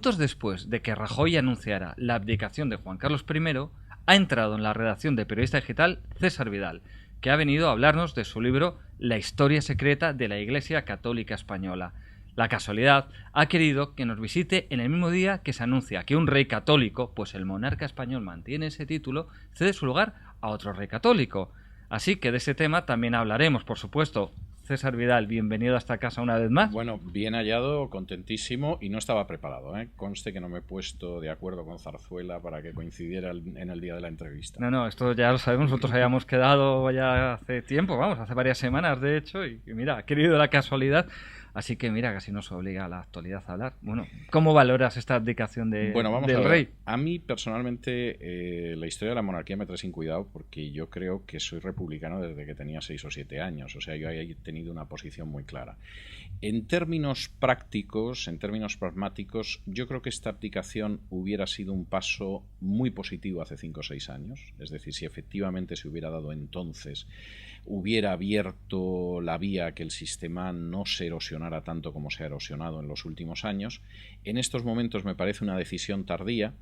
minutos después de que Rajoy anunciara la abdicación de Juan Carlos I, ha entrado en la redacción de Periodista Digital César Vidal, que ha venido a hablarnos de su libro La historia secreta de la Iglesia Católica Española. La casualidad ha querido que nos visite en el mismo día que se anuncia que un rey católico, pues el monarca español mantiene ese título, cede su lugar a otro rey católico. Así que de ese tema también hablaremos, por supuesto. César Vidal, bienvenido a esta casa una vez más. Bueno, bien hallado, contentísimo, y no estaba preparado, ¿eh? Conste que no me he puesto de acuerdo con Zarzuela para que coincidiera en el día de la entrevista. No, esto ya lo sabemos, nosotros habíamos quedado ya hace tiempo, hace varias semanas de hecho, y mira, ha querido la casualidad. Así que mira, casi nos obliga a la actualidad a hablar. Bueno, ¿cómo valoras esta abdicación del rey? A mí personalmente la historia de la monarquía me trae sin cuidado porque yo creo que soy republicano desde que tenía 6 o 7 años. O sea, yo he tenido una posición muy clara. En términos prácticos, en términos pragmáticos, yo creo que esta abdicación hubiera sido un paso muy positivo hace 5 o 6 años. Es decir, si efectivamente se hubiera dado entonces, hubiera abierto la vía a que el sistema no se erosionara tanto como se ha erosionado en los últimos años. En estos momentos me parece una decisión tardía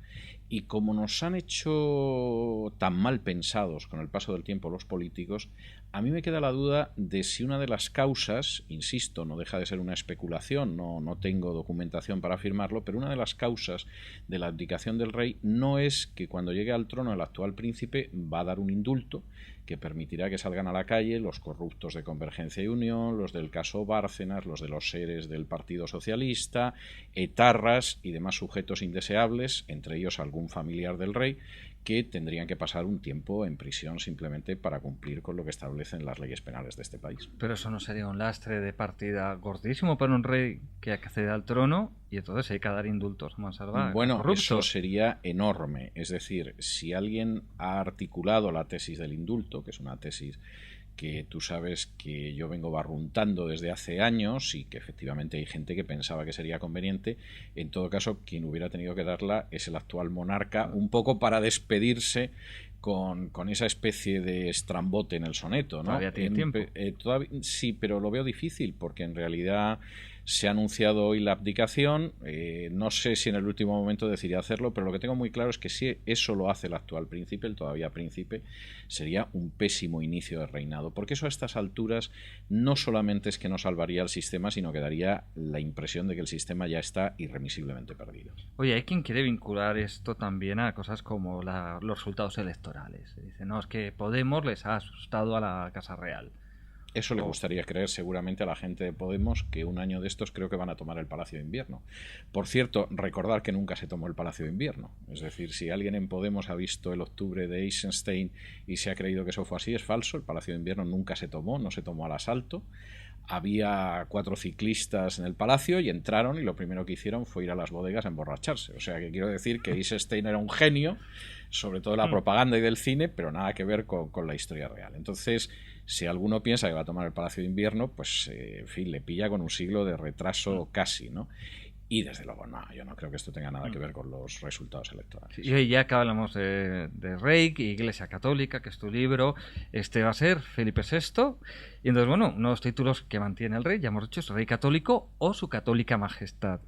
y como nos han hecho tan mal pensados con el paso del tiempo los políticos, a mí me queda la duda de si una de las causas, insisto, no deja de ser una especulación, no tengo documentación para afirmarlo, pero una de las causas de la abdicación del rey no es que cuando llegue al trono el actual príncipe va a dar un indulto que permitirá que salgan a la calle los corruptos de Convergencia y Unión, los del caso Bárcenas, los de los seres del Partido Socialista, etarras y demás sujetos indeseables, entre ellos algún familiar del rey, que tendrían que pasar un tiempo en prisión simplemente para cumplir con lo que establecen las leyes penales de este país. Pero eso no sería un lastre de partida gordísimo para un rey que accede al trono y entonces hay que dar indultos más salvajes. Bueno, corruptos. Eso sería enorme. Es decir, si alguien ha articulado la tesis del indulto, que es una tesis que tú sabes que yo vengo barruntando desde hace años y que efectivamente hay gente que pensaba que sería conveniente, en todo caso quien hubiera tenido que darla es el actual monarca, un poco para despedirse con esa especie de estrambote en el soneto, ¿no? Todavía tiene tiempo. Sí, pero lo veo difícil porque en realidad se ha anunciado hoy la abdicación, no sé si en el último momento decidirá hacerlo, pero lo que tengo muy claro es que si eso lo hace el actual príncipe, el todavía príncipe, sería un pésimo inicio de reinado, porque eso a estas alturas no solamente es que no salvaría el sistema, sino que daría la impresión de que el sistema ya está irremisiblemente perdido. Oye, hay quien quiere vincular esto también a cosas como los resultados electorales. Dice, no, es que Podemos les ha asustado a la Casa Real. Eso le gustaría creer seguramente a la gente de Podemos, que un año de estos creo que van a tomar el Palacio de Invierno. Por cierto, recordar que nunca se tomó el Palacio de Invierno. Es decir, si alguien en Podemos ha visto el octubre de Eisenstein y se ha creído que eso fue así, es falso. El Palacio de Invierno nunca se tomó, no se tomó al asalto. Había 4 ciclistas en el palacio y entraron y lo primero que hicieron fue ir a las bodegas a emborracharse. O sea que quiero decir que Eisenstein era un genio, sobre todo de la propaganda y del cine, pero nada que ver con la historia real. Entonces, si alguno piensa que va a tomar el Palacio de Invierno, pues en fin, le pilla con un siglo de retraso casi, ¿no? Y desde luego, no, yo no creo que esto tenga nada que ver con los resultados electorales. Sí, y ya que hablamos de Rey, Iglesia Católica, que es tu libro, este va a ser Felipe VI. Y entonces, bueno, unos títulos que mantiene el rey, ya hemos dicho, es Rey Católico o Su Católica Majestad.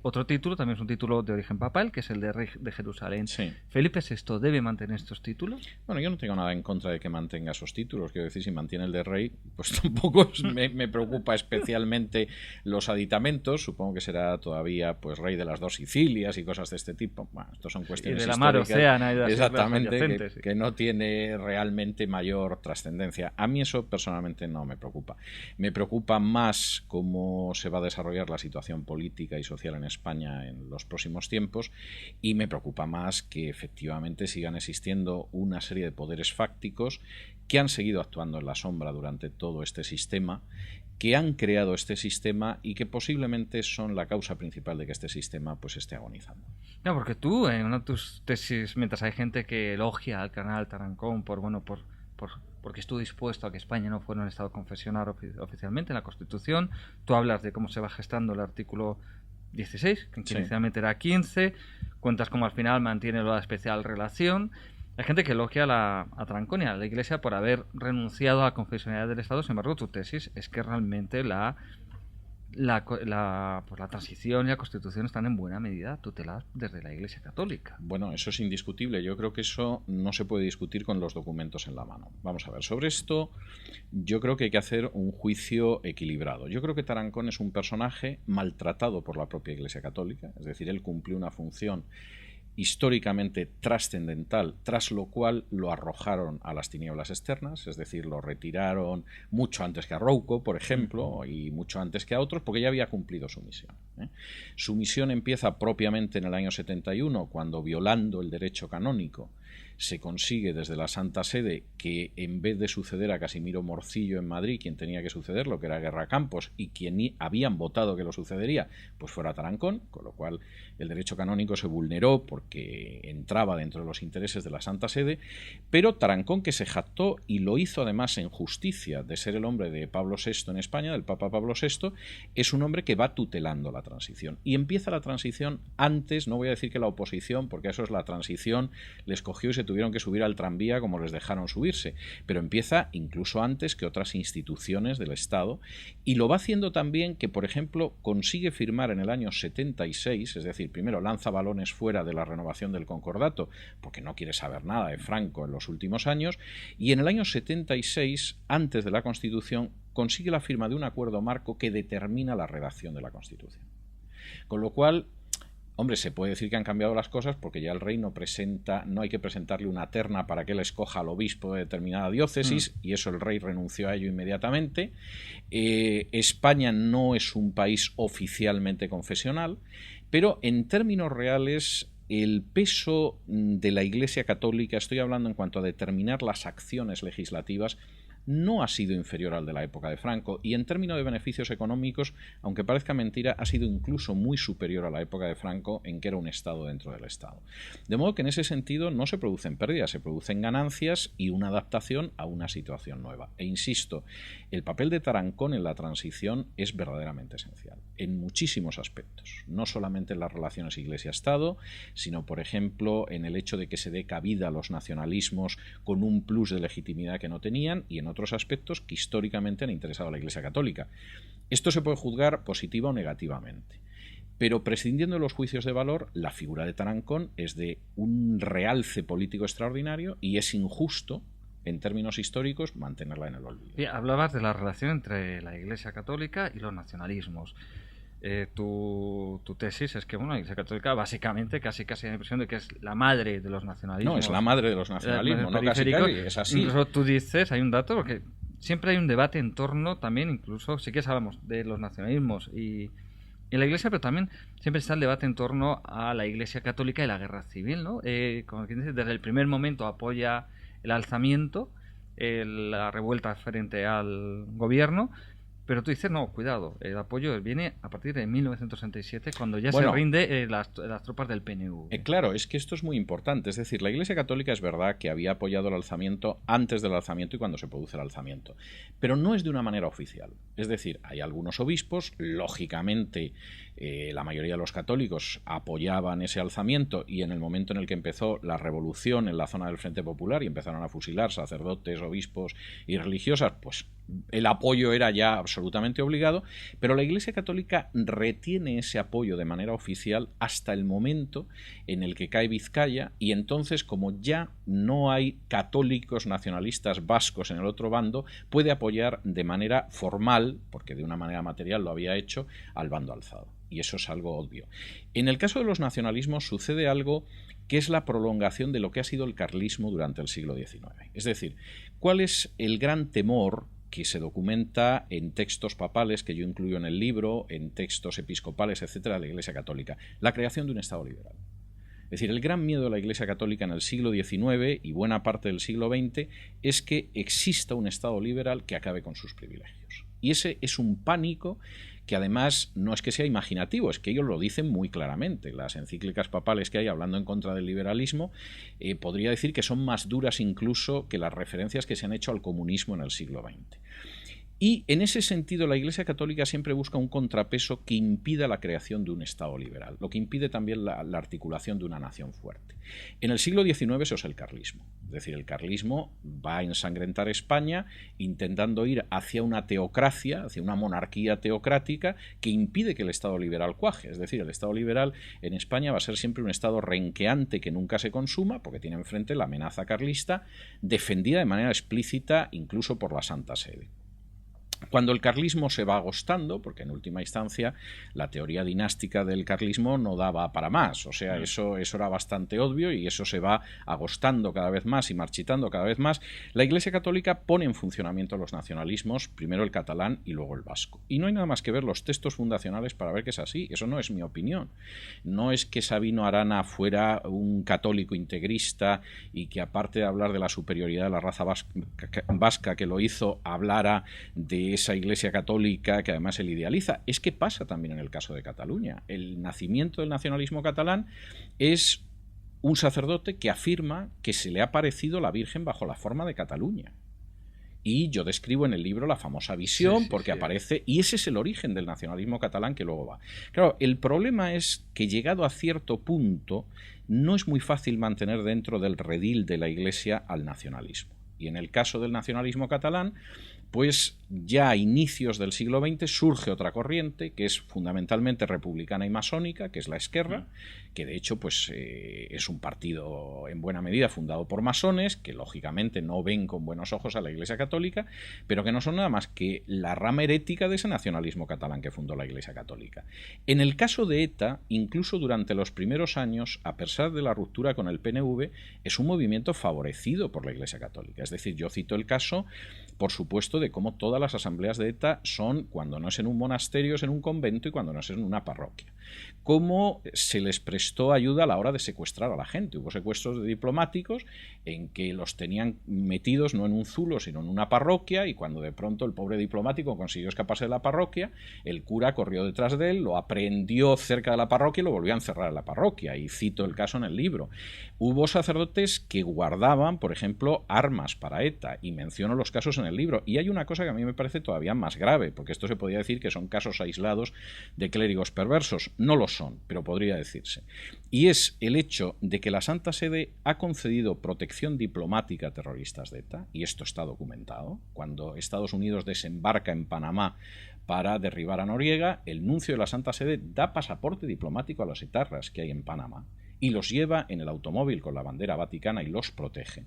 Otro título, también es un título de origen papal, que es el de Rey de Jerusalén. Sí. ¿Felipe VI debe mantener estos títulos? Bueno, yo no tengo nada en contra de que mantenga esos títulos. Quiero decir, si mantiene el de rey, pues tampoco me preocupa especialmente los aditamentos. Supongo que será todavía pues rey de las 2 Sicilias y cosas de este tipo. Bueno, estos son cuestiones y de la mar Océana y de las exactamente, sí, que no tiene realmente mayor trascendencia. A mí eso personalmente no me preocupa. Me preocupa más cómo se va a desarrollar la situación política y social en España en los próximos tiempos, y me preocupa más que efectivamente sigan existiendo una serie de poderes fácticos que han seguido actuando en la sombra durante todo este sistema, que han creado este sistema y que posiblemente son la causa principal de que este sistema pues esté agonizando. No, porque tú en una de tus tesis, mientras hay gente que elogia al canal Tarancón porque estuvo dispuesto a que España no fuera un estado confesional oficialmente en la Constitución, tú hablas de cómo se va gestando el artículo 16, que inicialmente era 15, cuentas cómo al final mantiene la especial relación. Hay gente que elogia a Tarancón y a la Iglesia por haber renunciado a la confesionalidad del Estado. Sin embargo, tu tesis es que realmente la pues la transición y la Constitución están en buena medida tuteladas desde la Iglesia Católica. Bueno, eso es indiscutible. Yo creo que eso no se puede discutir con los documentos en la mano. Vamos a ver, sobre esto yo creo que hay que hacer un juicio equilibrado. Yo creo que Tarancón es un personaje maltratado por la propia Iglesia Católica, es decir, él cumplió una función históricamente trascendental, tras lo cual lo arrojaron a las tinieblas externas, es decir, lo retiraron mucho antes que a Rouco, por ejemplo, y mucho antes que a otros, porque ya había cumplido su misión. Su misión empieza propiamente en el año 71, cuando, violando el derecho canónico, se consigue desde la Santa Sede que, en vez de suceder a Casimiro Morcillo en Madrid, quien tenía que sucederlo, que era Guerra Campos, y quien habían votado que lo sucedería, pues fuera Tarancón, con lo cual el derecho canónico se vulneró porque entraba dentro de los intereses de la Santa Sede, pero Tarancón, que se jactó y lo hizo además en justicia de ser el hombre de Pablo VI en España, del Papa Pablo VI, es un hombre que va tutelando la transición. Y empieza la transición antes, no voy a decir que la oposición, porque eso es la transición, les cogió y se tuvieron que subir al tranvía como les dejaron subirse, pero empieza incluso antes que otras instituciones del Estado, y lo va haciendo también que, por ejemplo, consigue firmar en el año 76, es decir, primero lanza balones fuera de la renovación del concordato, porque no quiere saber nada de Franco en los últimos años, y en el año 76, antes de la Constitución, consigue la firma de un acuerdo marco que determina la redacción de la Constitución. Con lo cual, hombre, se puede decir que han cambiado las cosas porque ya el rey no hay que presentarle una terna para que él escoja al obispo de determinada diócesis, y eso el rey renunció a ello inmediatamente. España no es un país oficialmente confesional, pero en términos reales el peso de la Iglesia Católica, estoy hablando en cuanto a determinar las acciones legislativas, no ha sido inferior al de la época de Franco, y en términos de beneficios económicos, aunque parezca mentira, ha sido incluso muy superior a la época de Franco, en que era un Estado dentro del Estado. De modo que en ese sentido no se producen pérdidas, se producen ganancias y una adaptación a una situación nueva. E insisto, el papel de Tarancón en la transición es verdaderamente esencial, en muchísimos aspectos, no solamente en las relaciones Iglesia-Estado, sino, por ejemplo, en el hecho de que se dé cabida a los nacionalismos con un plus de legitimidad que no tenían, y en otros aspectos que históricamente han interesado a la Iglesia Católica. Esto se puede juzgar positiva o negativamente, pero prescindiendo de los juicios de valor, la figura de Tarancón es de un realce político extraordinario y es injusto, en términos históricos, mantenerla en el olvido. Bien, hablabas de la relación entre la Iglesia Católica y los nacionalismos. Tu tesis es que la Iglesia Católica básicamente casi da la impresión de que es la madre de los nacionalismos. No, es la madre de los nacionalismos, no casi, es así. Incluso tú dices, hay un dato, porque siempre hay un debate en torno también, incluso, sí que hablamos de los nacionalismos y la Iglesia, pero también siempre está el debate en torno a la Iglesia Católica y la guerra civil, ¿no? Como quien dice, desde el primer momento apoya el alzamiento, la revuelta frente al gobierno. Pero tú dices, no, cuidado, el apoyo viene a partir de 1967, cuando ya se rinde las tropas del PNV. Claro, es que esto es muy importante. Es decir, la Iglesia Católica es verdad que había apoyado el alzamiento antes del alzamiento y cuando se produce el alzamiento, pero no es de una manera oficial. Es decir, hay algunos obispos, lógicamente la mayoría de los católicos apoyaban ese alzamiento, y en el momento en el que empezó la revolución en la zona del Frente Popular y empezaron a fusilar sacerdotes, obispos y religiosas, pues el apoyo era ya absolutamente obligado, pero la Iglesia Católica retiene ese apoyo de manera oficial hasta el momento en el que cae Vizcaya, y entonces, como ya no hay católicos nacionalistas vascos en el otro bando, puede apoyar de manera formal, porque de una manera material lo había hecho, al bando alzado. Y eso es algo obvio. En el caso de los nacionalismos sucede algo que es la prolongación de lo que ha sido el carlismo durante el siglo XIX. Es decir, ¿cuál es el gran temor que se documenta en textos papales que yo incluyo en el libro, en textos episcopales, etcétera, de la Iglesia Católica? La creación de un Estado liberal. Es decir, el gran miedo de la Iglesia Católica en el siglo XIX y buena parte del siglo XX es que exista un Estado liberal que acabe con sus privilegios. Y ese es un pánico que además no es que sea imaginativo, es que ellos lo dicen muy claramente. Las encíclicas papales que hay hablando en contra del liberalismo podría decir que son más duras incluso que las referencias que se han hecho al comunismo en el siglo XX. Y en ese sentido la Iglesia Católica siempre busca un contrapeso que impida la creación de un Estado liberal, lo que impide también la articulación de una nación fuerte. En el siglo XIX eso es el carlismo. Es decir, el carlismo va a ensangrentar España intentando ir hacia una teocracia, hacia una monarquía teocrática que impide que el Estado liberal cuaje. Es decir, el Estado liberal en España va a ser siempre un Estado renqueante que nunca se consuma porque tiene enfrente la amenaza carlista defendida de manera explícita incluso por la Santa Sede. Cuando el carlismo se va agostando, porque en última instancia la teoría dinástica del carlismo no daba para más, o sea, eso era bastante obvio y eso se va agostando cada vez más y marchitando cada vez más, la Iglesia Católica pone en funcionamiento los nacionalismos, primero el catalán y luego el vasco. Y no hay nada más que ver los textos fundacionales para ver que es así, eso no es mi opinión. No es que Sabino Arana fuera un católico integrista y que aparte de hablar de la superioridad de la raza vasca que lo hizo, hablara de esa Iglesia Católica que además él idealiza. Es que pasa también en el caso de Cataluña. El nacimiento del nacionalismo catalán es un sacerdote que afirma que se le ha aparecido la Virgen bajo la forma de Cataluña. Y yo describo en el libro la famosa visión porque aparece, y ese es el origen del nacionalismo catalán que luego va. Claro, el problema es que llegado a cierto punto no es muy fácil mantener dentro del redil de la Iglesia al nacionalismo. Y en el caso del nacionalismo catalán, pues ya a inicios del siglo XX surge otra corriente que es fundamentalmente republicana y masónica, que es la Esquerra, que de hecho pues es un partido en buena medida fundado por masones, que lógicamente no ven con buenos ojos a la Iglesia Católica, pero que no son nada más que la rama herética de ese nacionalismo catalán que fundó la Iglesia Católica. En el caso de ETA, incluso durante los primeros años, a pesar de la ruptura con el PNV, es un movimiento favorecido por la Iglesia Católica. Es decir, yo cito el caso, por supuesto, de cómo todas las asambleas de ETA son, cuando no es en un monasterio, es en un convento y cuando no es en una parroquia. Cómo se les prestó ayuda a la hora de secuestrar a la gente. Hubo secuestros de diplomáticos en que los tenían metidos no en un zulo, sino en una parroquia, y cuando de pronto el pobre diplomático consiguió escaparse de la parroquia, el cura corrió detrás de él, lo aprehendió cerca de la parroquia y lo volvió a encerrar en la parroquia. Y cito el caso en el libro. Hubo sacerdotes que guardaban, por ejemplo, armas para ETA, y menciono los casos en el libro. Y hay una cosa que a mí me parece todavía más grave, porque esto se podría decir que son casos aislados de clérigos perversos. No lo son, pero podría decirse. Y es el hecho de que la Santa Sede ha concedido protección diplomática a terroristas de ETA, y esto está documentado. Cuando Estados Unidos desembarca en Panamá para derribar a Noriega, el nuncio de la Santa Sede da pasaporte diplomático a los etarras que hay en Panamá y los lleva en el automóvil con la bandera vaticana y los protege.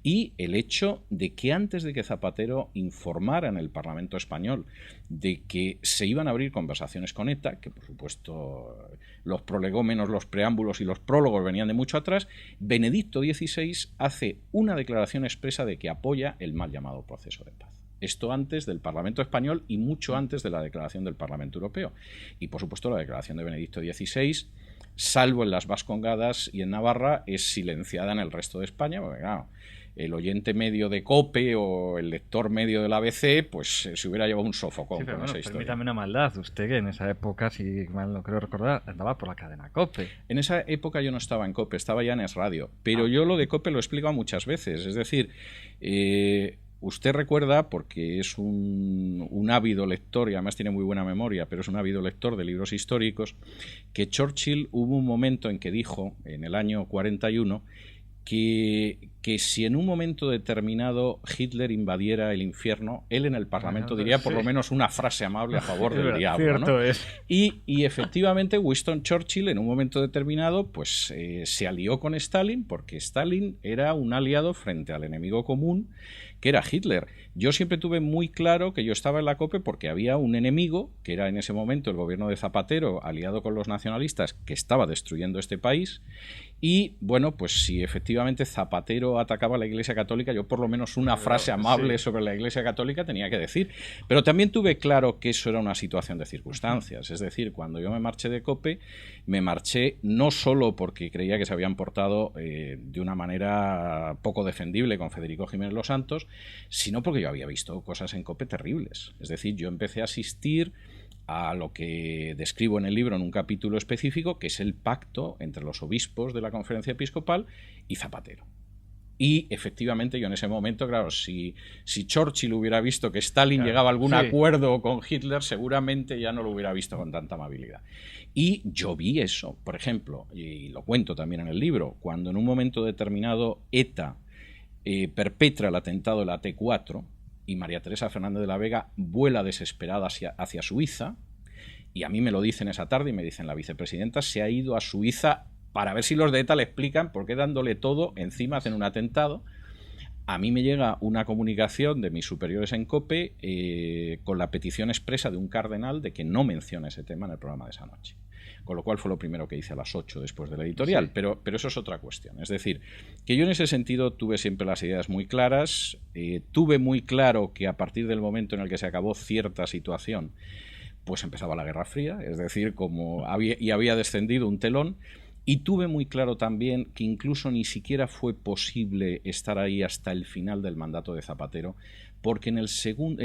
Y el hecho de que antes de que Zapatero informara en el Parlamento español de que se iban a abrir conversaciones con ETA, que por supuesto los prolegómenos, los preámbulos y los prólogos venían de mucho atrás, Benedicto XVI hace una declaración expresa de que apoya el mal llamado proceso de paz. Esto antes del Parlamento español y mucho antes de la declaración del Parlamento Europeo. Y por supuesto la declaración de Benedicto XVI, salvo en las Vascongadas y en Navarra, es silenciada en el resto de España, porque claro, el oyente medio de COPE o el lector medio del ABC, pues se hubiera llevado un sofocón con esa historia. Permítame una maldad, usted que en esa época, si mal no creo recordar, andaba por la cadena COPE. En esa época yo no estaba en COPE, estaba ya en Es Radio, pero yo lo de COPE lo he explicado muchas veces, es decir, usted recuerda, porque es un ávido lector y además tiene muy buena memoria, pero es un ávido lector de libros históricos, que Churchill hubo un momento en que dijo, en el año 41, que si en un momento determinado Hitler invadiera el infierno, él en el Parlamento diría por lo menos una frase amable a favor del diablo, ¿no? Y efectivamente Winston Churchill en un momento determinado pues se alió con Stalin, porque Stalin era un aliado frente al enemigo común que era Hitler. Yo siempre tuve muy claro que yo estaba en la COPE porque había un enemigo, que era en ese momento el gobierno de Zapatero, aliado con los nacionalistas, que estaba destruyendo este país. Y bueno, pues si efectivamente Zapatero atacaba a la Iglesia Católica, yo por lo menos una frase amable sobre la Iglesia Católica tenía que decir. Pero también tuve claro que eso era una situación de circunstancias. Es decir, cuando yo me marché de COPE, me marché no solo porque creía que se habían portado de una manera poco defendible con Federico Jiménez Los Santos, sino porque yo había visto cosas en COPE terribles. Es decir, yo empecé a asistir a lo que describo en el libro en un capítulo específico, que es el pacto entre los obispos de la Conferencia Episcopal y Zapatero. Y efectivamente yo en ese momento, claro, si Churchill hubiera visto que Stalin llegaba a algún sí. acuerdo con Hitler, seguramente ya no lo hubiera visto con tanta amabilidad. Y yo vi eso, por ejemplo, y lo cuento también en el libro, cuando en un momento determinado ETA perpetra el atentado de la T4 y María Teresa Fernández de la Vega vuela desesperada hacia Suiza, y a mí me lo dicen esa tarde y me dicen la vicepresidenta se ha ido a Suiza para ver si los de ETA le explican por qué dándole todo encima hacen un atentado. A mí me llega una comunicación de mis superiores en COPE con la petición expresa de un cardenal de que no mencione ese tema en el programa de esa noche. Con lo cual fue lo primero que hice a las 8 después de la editorial. Sí. Pero eso es otra cuestión. Es decir, que yo en ese sentido tuve siempre las ideas muy claras. Tuve muy claro que a partir del momento en el que se acabó cierta situación, pues empezaba la Guerra Fría. Es decir, había descendido un telón. Y tuve muy claro también que incluso ni siquiera fue posible estar ahí hasta el final del mandato de Zapatero, porque en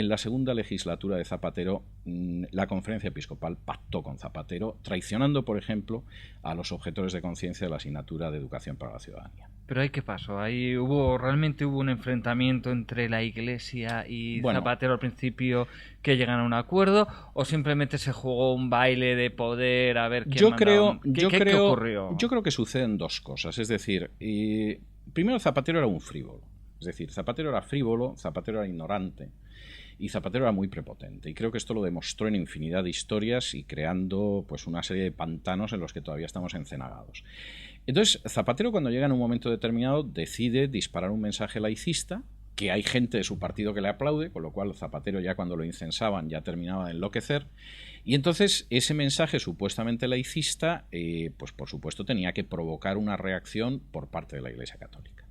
la segunda legislatura de Zapatero la Conferencia Episcopal pactó con Zapatero, traicionando, por ejemplo, a los objetores de conciencia de la asignatura de Educación para la Ciudadanía. ¿Pero ahí qué pasó? ¿Ahí realmente hubo un enfrentamiento entre la Iglesia y Zapatero al principio que llegan a un acuerdo? ¿O simplemente se jugó un baile de poder a ver quién mandaba? ¿Qué ocurrió? Yo creo que suceden dos cosas. Es decir, primero Zapatero era un frívolo. Es decir, Zapatero era frívolo, Zapatero era ignorante y Zapatero era muy prepotente. Y creo que esto lo demostró en infinidad de historias y creando pues una serie de pantanos en los que todavía estamos encenagados. Entonces, Zapatero, cuando llega en un momento determinado, decide disparar un mensaje laicista, que hay gente de su partido que le aplaude, con lo cual Zapatero ya cuando lo incensaban ya terminaba de enloquecer. Y entonces ese mensaje supuestamente laicista, pues por supuesto tenía que provocar una reacción por parte de la Iglesia Católica.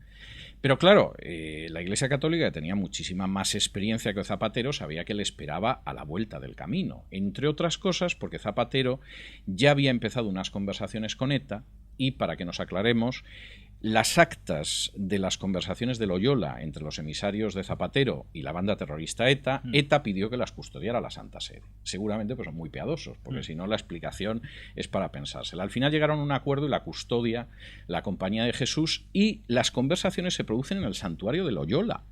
Pero claro, la Iglesia Católica, que tenía muchísima más experiencia que Zapatero, sabía que le esperaba a la vuelta del camino. Entre otras cosas, porque Zapatero ya había empezado unas conversaciones con ETA, y para que nos aclaremos, las actas de las conversaciones de Loyola entre los emisarios de Zapatero y la banda terrorista ETA, ETA pidió que las custodiara la Santa Sede. Seguramente pues son muy piadosos, porque si no la explicación es para pensársela. Al final llegaron a un acuerdo y la custodia la Compañía de Jesús, y las conversaciones se producen en el santuario de Loyola.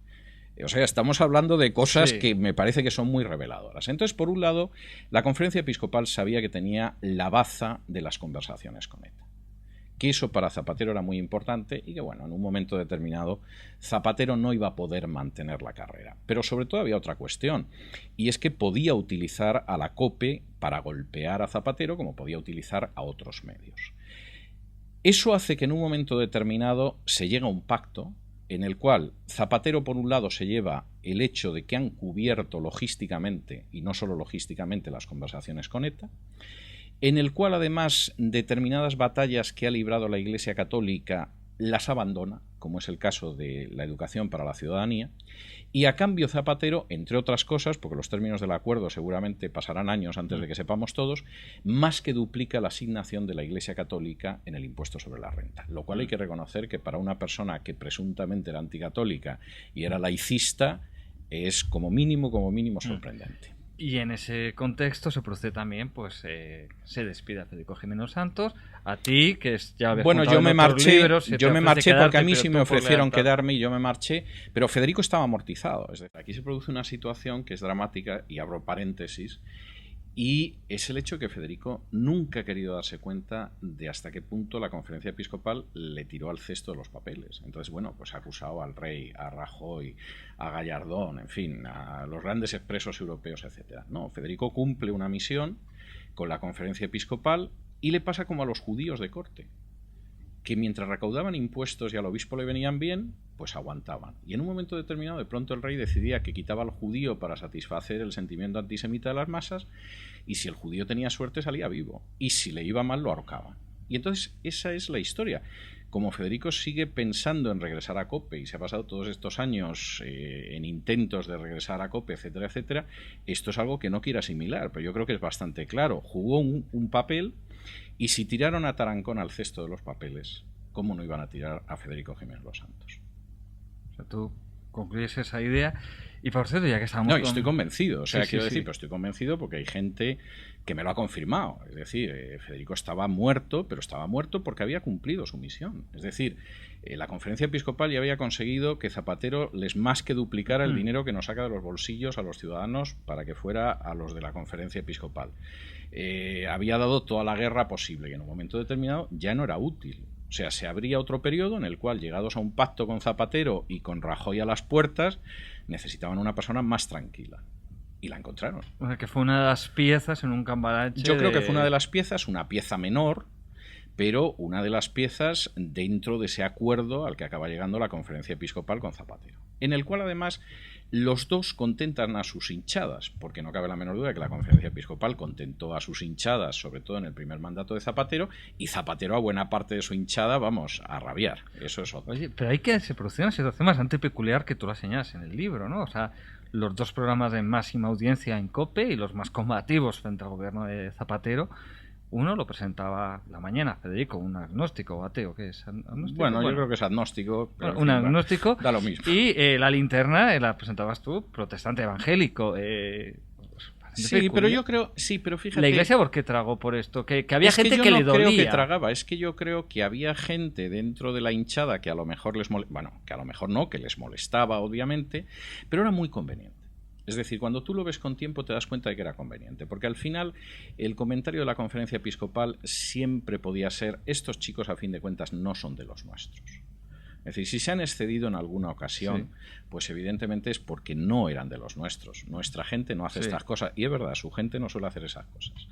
O sea, estamos hablando de cosas que me parece que son muy reveladoras. Entonces, por un lado, la Conferencia Episcopal sabía que tenía la baza de las conversaciones con ETA, que eso para Zapatero era muy importante y que, bueno, en un momento determinado Zapatero no iba a poder mantener la carrera. Pero sobre todo había otra cuestión, y es que podía utilizar a la COPE para golpear a Zapatero como podía utilizar a otros medios. Eso hace que en un momento determinado se llega a un pacto en el cual Zapatero, por un lado, se lleva el hecho de que han cubierto logísticamente, y no solo logísticamente, las conversaciones con ETA, en el cual además determinadas batallas que ha librado la Iglesia Católica las abandona, como es el caso de la educación para la ciudadanía, y a cambio Zapatero, entre otras cosas, porque los términos del acuerdo seguramente pasarán años antes de que sepamos todos, más que duplica la asignación de la Iglesia Católica en el impuesto sobre la renta, lo cual hay que reconocer que para una persona que presuntamente era anticatólica y era laicista es como mínimo sorprendente. Y en ese contexto se produce también, pues se despide a Federico Jiménez Santos, a ti, que ya habías yo me marché, libros, porque a mí sí me ofrecieron quedarme y yo me marché, pero Federico estaba amortizado. Es decir, aquí se produce una situación que es dramática, y abro paréntesis, y es el hecho que Federico nunca ha querido darse cuenta de hasta qué punto la Conferencia Episcopal le tiró al cesto de los papeles. Entonces, bueno, pues ha acusado al rey, a Rajoy, a Gallardón, en fin, a los grandes expresos europeos, etcétera. No, Federico cumple una misión con la Conferencia Episcopal y le pasa como a los judíos de corte, que mientras recaudaban impuestos y al obispo le venían bien, pues aguantaban. Y en un momento determinado, de pronto el rey decidía que quitaba al judío para satisfacer el sentimiento antisemita de las masas, y si el judío tenía suerte salía vivo, y si le iba mal lo ahorcaban. Y entonces esa es la historia. Como Federico sigue pensando en regresar a COPE y se ha pasado todos estos años en intentos de regresar a COPE, etcétera, etcétera, esto es algo que no quiere asimilar, pero yo creo que es bastante claro. Jugó un papel, y si tiraron a Tarancón al cesto de los papeles, ¿cómo no iban a tirar a Federico Jiménez Los Santos? O sea, tú concluyes esa idea. Y por cierto, ya que estamos... No, estoy convencido, o sea, quiero decir, sí. pero estoy convencido porque hay gente que me lo ha confirmado. Es decir, Federico estaba muerto, pero estaba muerto porque había cumplido su misión. Es decir, la conferencia episcopal ya había conseguido que Zapatero les más que duplicara el dinero que nos saca de los bolsillos a los ciudadanos para que fuera a los de la conferencia episcopal. Había dado toda la guerra posible, que en un momento determinado ya no era útil. O sea, se abría otro periodo en el cual, llegados a un pacto con Zapatero y con Rajoy a las puertas, necesitaban una persona más tranquila. Y la encontraron. O sea, que fue una de las piezas en un cambalache. Yo creo que fue una de las piezas, una pieza menor, pero una de las piezas dentro de ese acuerdo al que acaba llegando la conferencia episcopal con Zapatero. En el cual, además, los dos contentan a sus hinchadas, porque no cabe la menor duda que la conferencia episcopal contentó a sus hinchadas, sobre todo en el primer mandato de Zapatero, y Zapatero a buena parte de su hinchada, vamos, a rabiar. Eso es otro. Oye, pero hay que se produce una situación bastante peculiar que tú la señalas en el libro, ¿no? O sea, los dos programas de máxima audiencia en COPE y los más combativos frente al gobierno de Zapatero. Uno lo presentaba La Mañana, Federico, un agnóstico o ateo, ¿qué es? ¿Agnóstico? Bueno, yo creo que es agnóstico. Pero un agnóstico. Da lo mismo. Y La Linterna la presentabas tú, protestante evangélico. Sí, pero yo creo... Sí, pero fíjate... ¿La Iglesia por qué tragó por esto? Que había es gente que, que no le dolía. Creo que tragaba, es que yo creo que había gente dentro de la hinchada que a lo mejor les molestaba... Bueno, que a lo mejor no, que les molestaba, obviamente, pero era muy conveniente. Es decir, cuando tú lo ves con tiempo te das cuenta de que era conveniente, porque al final el comentario de la conferencia episcopal siempre podía ser: estos chicos a fin de cuentas no son de los nuestros. Es decir, si se han excedido en alguna ocasión, pues evidentemente es porque no eran de los nuestros. Nuestra gente no hace estas cosas, y es verdad, su gente no suele hacer esas cosas.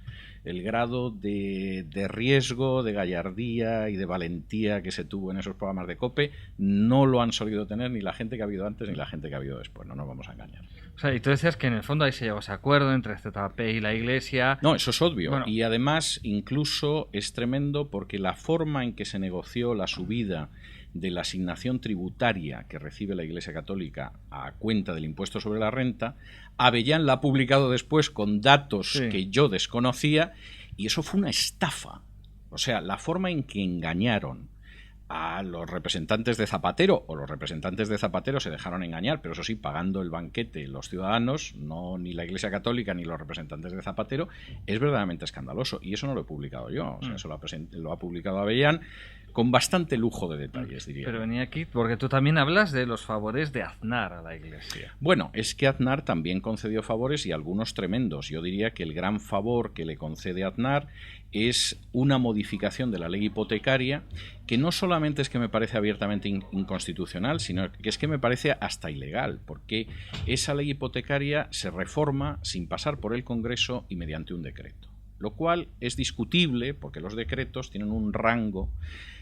El grado de riesgo, de gallardía y de valentía que se tuvo en esos programas de COPE no lo han solido tener ni la gente que ha habido antes ni la gente que ha habido después, no nos vamos a engañar. O sea, y tú decías que en el fondo ahí se llegó a ese acuerdo entre ZP y la Iglesia. No, eso es obvio. Bueno. Y además, incluso es tremendo porque la forma en que se negoció la subida de la asignación tributaria que recibe la Iglesia Católica a cuenta del impuesto sobre la renta, Avellán la ha publicado después con datos que yo desconocía, y eso fue una estafa. O sea, la forma en que engañaron a los representantes de Zapatero, o los representantes de Zapatero se dejaron engañar, pero eso sí, pagando el banquete los ciudadanos, no ni la Iglesia Católica ni los representantes de Zapatero, es verdaderamente escandaloso. Y eso no lo he publicado yo, o sea, eso lo ha publicado Avellán con bastante lujo de detalles, diría. Pero venía aquí porque tú también hablas de los favores de Aznar a la Iglesia. Bueno, es que Aznar también concedió favores, y algunos tremendos. Yo diría que el gran favor que le concede Aznar es una modificación de la ley hipotecaria que no solamente es que me parece abiertamente inconstitucional, sino que es que me parece hasta ilegal, porque esa ley hipotecaria se reforma sin pasar por el Congreso y mediante un decreto, lo cual es discutible porque los decretos tienen un rango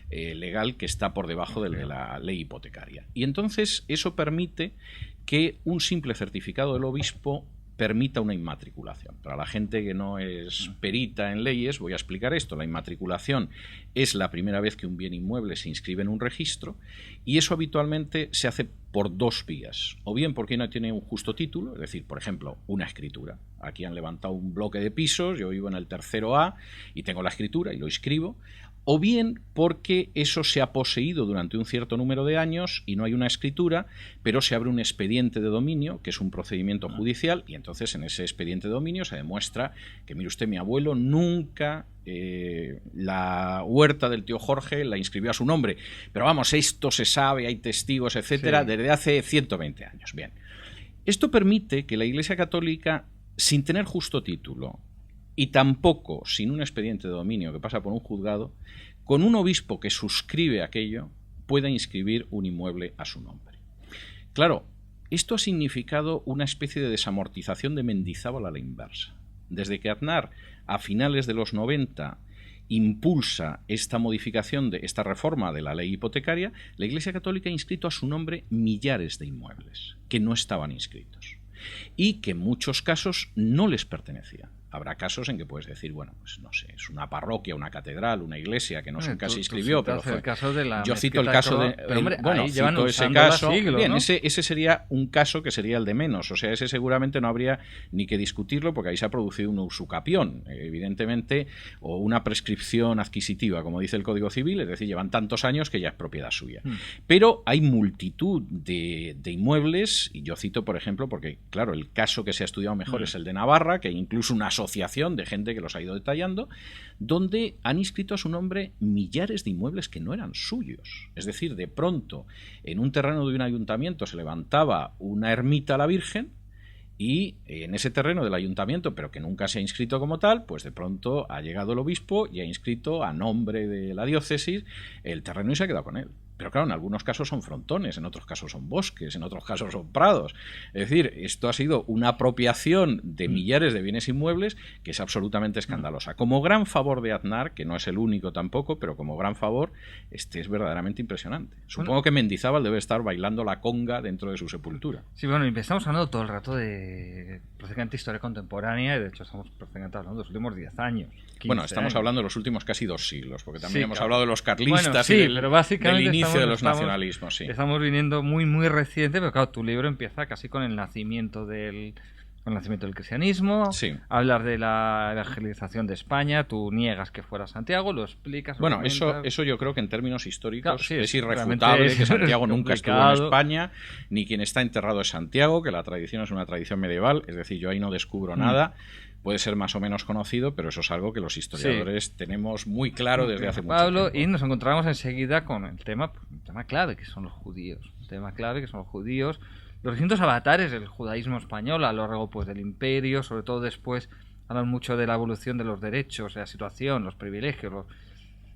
legal que está por debajo de la ley hipotecaria. Y entonces eso permite que un simple certificado del obispo permita una inmatriculación. Para la gente que no es perita en leyes, voy a explicar esto. La inmatriculación es la primera vez que un bien inmueble se inscribe en un registro, y eso habitualmente se hace por dos vías. O bien porque no tiene un justo título, es decir, por ejemplo, una escritura. Aquí han levantado un bloque de pisos, yo vivo en el 3A y tengo la escritura y lo inscribo. O bien porque eso se ha poseído durante un cierto número de años y no hay una escritura, pero se abre un expediente de dominio, que es un procedimiento judicial, y entonces en ese expediente de dominio se demuestra que, mire usted, mi abuelo nunca la huerta del tío Jorge la inscribió a su nombre. Pero vamos, esto se sabe, hay testigos, etcétera, desde hace 120 años. Bien, esto permite que la Iglesia Católica, sin tener justo título, y tampoco sin un expediente de dominio que pasa por un juzgado, con un obispo que suscribe aquello, pueda inscribir un inmueble a su nombre. Claro, esto ha significado una especie de desamortización de Mendizábal a la inversa. Desde que Aznar, a finales de los 90, impulsa esta modificación, de esta reforma de la ley hipotecaria, la Iglesia Católica ha inscrito a su nombre millares de inmuebles que no estaban inscritos y que en muchos casos no les pertenecían. Habrá casos en que puedes decir, bueno, pues no sé, es una parroquia, una catedral, una iglesia que no sé qué se inscribió, pero el caso de la yo cito el caso de... Pero, hombre, bueno, ahí llevan cito ese usándola caso. siglos, Bien, ¿no? ese sería un caso que sería el de menos. O sea, ese seguramente no habría ni que discutirlo porque ahí se ha producido una usucapión, evidentemente, o una prescripción adquisitiva, como dice el Código Civil, es decir, llevan tantos años que ya es propiedad suya. Pero hay multitud de inmuebles, y yo cito, por ejemplo, porque, claro, el caso que se ha estudiado mejor es el de Navarra, que hay incluso una asociación de gente que los ha ido detallando, donde han inscrito a su nombre millares de inmuebles que no eran suyos. Es decir, de pronto, en un terreno de un ayuntamiento se levantaba una ermita a la Virgen, y en ese terreno del ayuntamiento, pero que nunca se ha inscrito como tal, pues de pronto ha llegado el obispo y ha inscrito a nombre de la diócesis el terreno y se ha quedado con él. Pero claro, en algunos casos son frontones, en otros casos son bosques, en otros casos son prados. Es decir, esto ha sido una apropiación de millares de bienes inmuebles que es absolutamente escandalosa. Como gran favor de Aznar, que no es el único tampoco, pero como gran favor, este es verdaderamente impresionante. Supongo que Mendizábal debe estar bailando la conga dentro de su sepultura. Sí, bueno, y estamos hablando todo el rato de prácticamente historia contemporánea, y de hecho estamos prácticamente hablando de los últimos 10 años. Bueno, estamos años. hablando de los últimos casi 2 siglos, porque también Sí, hemos claro. hablado de los carlistas Bueno, sí, y del, pero básicamente del inicio de los nacionalismos. Sí. Estamos viniendo muy reciente, pero claro, tu libro empieza casi con el nacimiento del cristianismo, Sí. hablar de la evangelización de España, tú niegas que fuera Santiago, lo explicas. Bueno, argumentas. eso yo creo que en términos históricos Claro, sí, es realmente irrefutable es que Santiago nunca estuvo en complicado. España, ni quien está enterrado es Santiago, que la tradición es una tradición medieval, es decir, yo ahí no descubro nada. Puede ser más o menos conocido, pero eso es algo que los historiadores tenemos muy claro desde hace mucho Pablo, tiempo. y nos encontramos enseguida con el tema clave, que son los judíos. Los distintos avatares del judaísmo español a lo largo pues del imperio, sobre todo después hablan mucho de la evolución de los derechos, de la situación, los privilegios,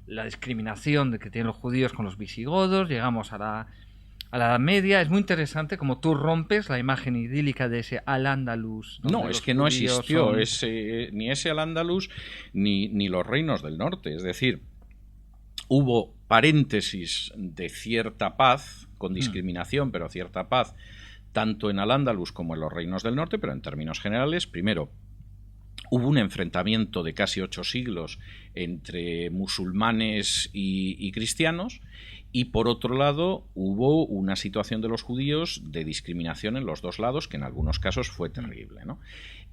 la discriminación que tienen los judíos con los visigodos. Llegamos a la Edad Media. Es muy interesante como tú rompes la imagen idílica de ese Al-Ándalus. No, es que no existió ni ese Al-Ándalus ni los reinos del norte. Es decir, hubo paréntesis de cierta paz, con discriminación, pero cierta paz, tanto en Al-Ándalus como en los reinos del norte, pero en términos generales, primero, hubo un enfrentamiento de casi 8 siglos entre musulmanes y cristianos, y por otro lado hubo una situación de los judíos de discriminación en los dos lados que en algunos casos fue terrible, ¿no?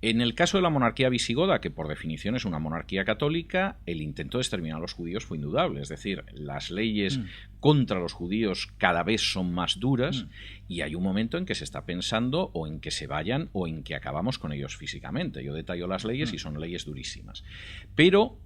En el caso de la monarquía visigoda, que por definición es una monarquía católica, el intento de exterminar a los judíos fue indudable. Es decir, las leyes contra los judíos cada vez son más duras y hay un momento en que se está pensando o en que se vayan o en que acabamos con ellos físicamente. Yo detallo las leyes y son leyes durísimas. Pero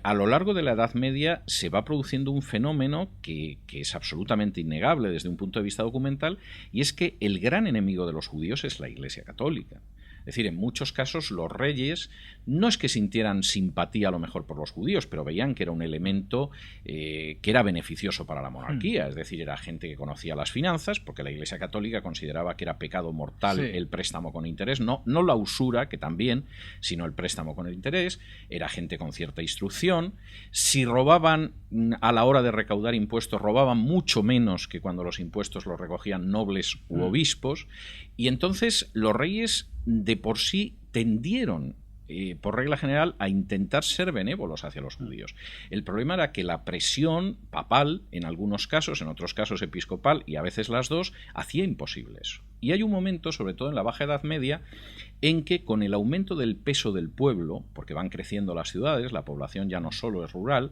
a lo largo de la Edad Media se va produciendo un fenómeno que es absolutamente innegable desde un punto de vista documental, y es que el gran enemigo de los judíos es la Iglesia Católica. Es decir, en muchos casos los reyes no es que sintieran simpatía a lo mejor por los judíos, pero veían que era un elemento que era beneficioso para la monarquía. Es decir, era gente que conocía las finanzas, porque la Iglesia Católica consideraba que era pecado mortal el préstamo con interés, no la usura, que también, sino el préstamo con el interés. Era gente con cierta instrucción. Si robaban a la hora de recaudar impuestos, robaban mucho menos que cuando los impuestos los recogían nobles u obispos. Y entonces los reyes de por sí tendieron, por regla general, a intentar ser benévolos hacia los judíos. El problema era que la presión papal, en algunos casos, en otros casos episcopal, y a veces las dos, hacía imposible eso. Y hay un momento, sobre todo en la Baja Edad Media, en que con el aumento del peso del pueblo, porque van creciendo las ciudades, la población ya no solo es rural,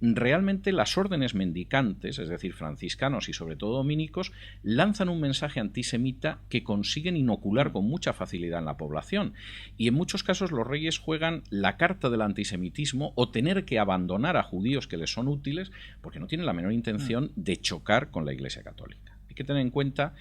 realmente las órdenes mendicantes, es decir, franciscanos y sobre todo dominicos, lanzan un mensaje antisemita que consiguen inocular con mucha facilidad en la población. Y en muchos casos los reyes juegan la carta del antisemitismo o tener que abandonar a judíos que les son útiles porque no tienen la menor intención de chocar con la Iglesia Católica. Hay que tener en cuenta,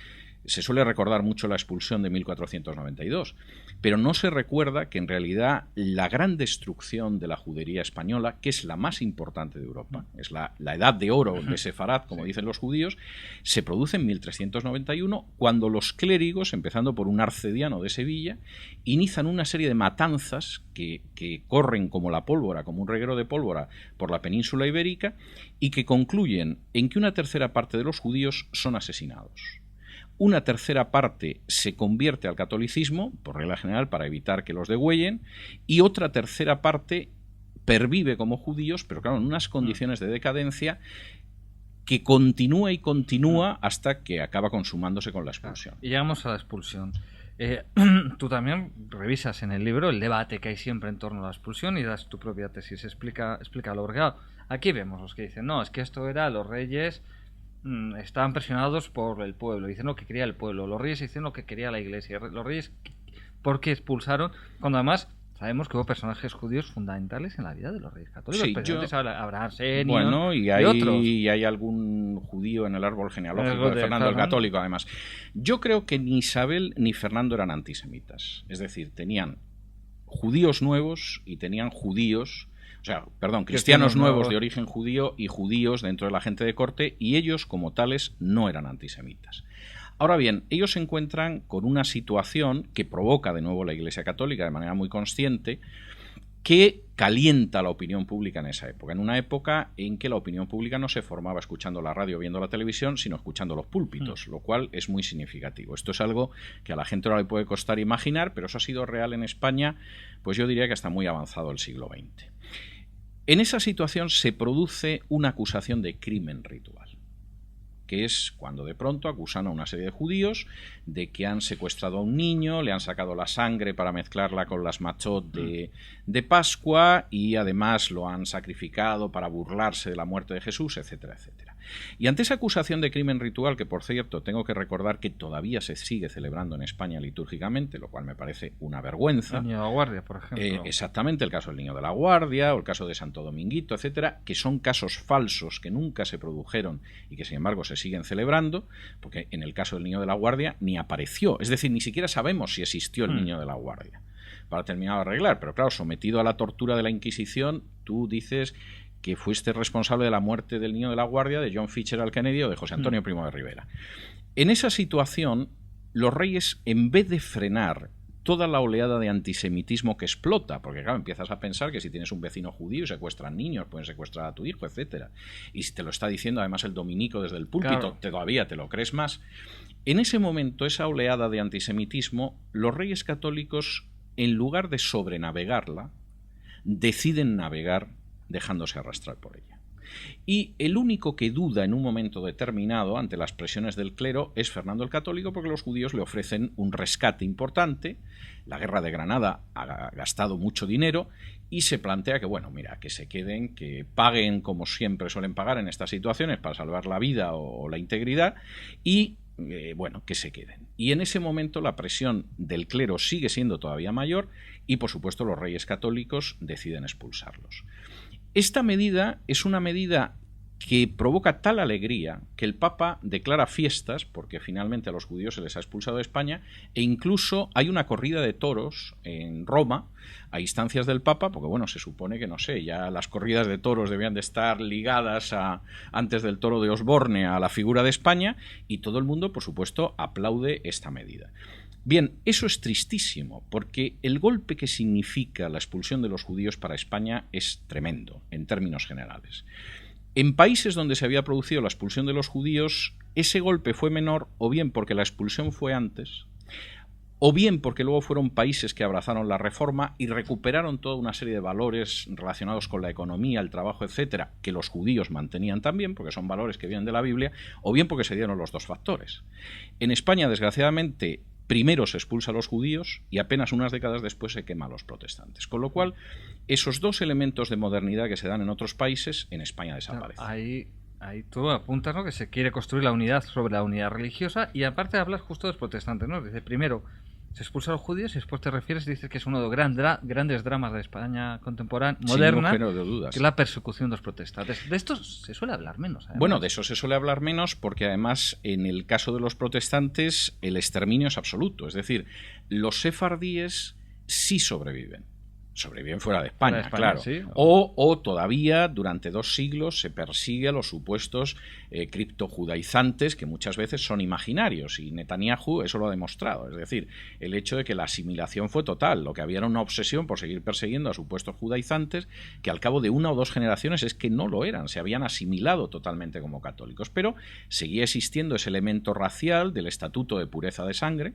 se suele recordar mucho la expulsión de 1492, pero no se recuerda que en realidad la gran destrucción de la judería española, que es la más importante de Europa, es la edad de oro de Sefarad, como dicen los judíos, se produce en 1391, cuando los clérigos, empezando por un arcediano de Sevilla, inician una serie de matanzas que corren como la pólvora, como un reguero de pólvora por la península ibérica, y que concluyen en que una tercera parte de los judíos son asesinados. Una tercera parte se convierte al catolicismo, por regla general, para evitar que los degüellen, y otra tercera parte pervive como judíos, pero claro, en unas condiciones de decadencia que continúa y continúa hasta que acaba consumándose con la expulsión. Y llegamos a la expulsión. Tú también revisas en el libro el debate que hay siempre en torno a la expulsión y das tu propia tesis. Explícalo, porque claro, aquí vemos los que dicen, no, es que esto era los reyes estaban presionados por el pueblo, dicen lo que quería el pueblo, los reyes dicen lo que quería la iglesia, los reyes ¿por qué expulsaron? Cuando además sabemos que hubo personajes judíos fundamentales en la vida de los reyes católicos, Sí, especialmente Abraham, Senion, bueno, y otros. hay algún judío en el árbol genealógico de Fernando el Católico, además. Yo creo que ni Isabel ni Fernando eran antisemitas. Es decir, tenían judíos nuevos y tenían judíos, o sea, perdón, cristianos nuevos de origen judío y judíos dentro de la gente de corte, y ellos, como tales, no eran antisemitas. Ahora bien, ellos se encuentran con una situación que provoca de nuevo la Iglesia Católica de manera muy consciente, que calienta la opinión pública en esa época, en una época en que la opinión pública no se formaba escuchando la radio o viendo la televisión, sino escuchando los púlpitos, lo cual es muy significativo. Esto es algo que a la gente ahora le puede costar imaginar, pero eso ha sido real en España, pues yo diría que hasta muy avanzado el siglo XX. En esa situación se produce una acusación de crimen ritual, que es cuando de pronto acusan a una serie de judíos de que han secuestrado a un niño, le han sacado la sangre para mezclarla con las machot de Pascua y además lo han sacrificado para burlarse de la muerte de Jesús, etcétera, etcétera. Y ante esa acusación de crimen ritual, que por cierto tengo que recordar que todavía se sigue celebrando en España litúrgicamente, lo cual me parece una vergüenza. El niño de la Guardia, por ejemplo. Exactamente, el caso del niño de la Guardia o el caso de Santo Dominguito, etcétera, que son casos falsos que nunca se produjeron y que sin embargo se siguen celebrando, porque en el caso del niño de la Guardia ni apareció, es decir, ni siquiera sabemos si existió el niño de la Guardia, para terminar de arreglar, pero claro, sometido a la tortura de la Inquisición, tú dices que fuiste responsable de la muerte del niño de la Guardia, de John Fitzgerald Kennedy o de José Antonio Primo de Rivera. En esa situación, los reyes, en vez de frenar toda la oleada de antisemitismo que explota, porque claro, empiezas a pensar que si tienes un vecino judío y secuestran niños, pueden secuestrar a tu hijo, etcétera. Y si te lo está diciendo además el dominico desde el púlpito, claro, todavía te lo crees más. En ese momento, esa oleada de antisemitismo, los reyes católicos, en lugar de sobrenavegarla, deciden navegar dejándose arrastrar por ella. Y el único que duda en un momento determinado ante las presiones del clero es Fernando el Católico, porque los judíos le ofrecen un rescate importante. La guerra de Granada ha gastado mucho dinero y se plantea que, bueno, mira, que se queden, que paguen como siempre suelen pagar en estas situaciones para salvar la vida o la integridad y, bueno, que se queden. Y en ese momento la presión del clero sigue siendo todavía mayor y, por supuesto, los reyes católicos deciden expulsarlos. Esta medida es una medida que provoca tal alegría que el Papa declara fiestas, porque finalmente a los judíos se les ha expulsado de España, e incluso hay una corrida de toros en Roma, a instancias del Papa, porque bueno, se supone que, no sé, ya las corridas de toros debían de estar ligadas antes del toro de Osborne a la figura de España, y todo el mundo, por supuesto, aplaude esta medida. Bien, eso es tristísimo, porque el golpe que significa la expulsión de los judíos para España es tremendo, en términos generales. En países donde se había producido la expulsión de los judíos, ese golpe fue menor, o bien porque la expulsión fue antes, o bien porque luego fueron países que abrazaron la reforma y recuperaron toda una serie de valores relacionados con la economía, el trabajo, etcétera, que los judíos mantenían también, porque son valores que vienen de la Biblia, o bien porque se dieron los dos factores. En España, desgraciadamente, primero se expulsa a los judíos y apenas unas décadas después se quema a los protestantes. Con lo cual, esos dos elementos de modernidad que se dan en otros países, en España desaparecen. Ahí tú apuntas, ¿no?, que se quiere construir la unidad sobre la unidad religiosa y aparte hablas justo de los protestantes, ¿no? Dice, primero se expulsa a los judíos y después te refieres y dices que es uno de los grandes dramas de España contemporánea, moderna, sin género de dudas, que es la persecución de los protestantes. De esto se suele hablar menos, además. Bueno, de eso se suele hablar menos porque además en el caso de los protestantes el exterminio es absoluto. Es decir, los sefardíes sí sobreviven. Sobreviven fuera de España, claro. Sí. O todavía durante 2 siglos se persigue a los supuestos criptojudaizantes, que muchas veces son imaginarios, y Netanyahu eso lo ha demostrado. Es decir, el hecho de que la asimilación fue total, lo que había era una obsesión por seguir persiguiendo a supuestos judaizantes, que al cabo de 1 o 2 generaciones es que no lo eran, se habían asimilado totalmente como católicos, pero seguía existiendo ese elemento racial del estatuto de pureza de sangre,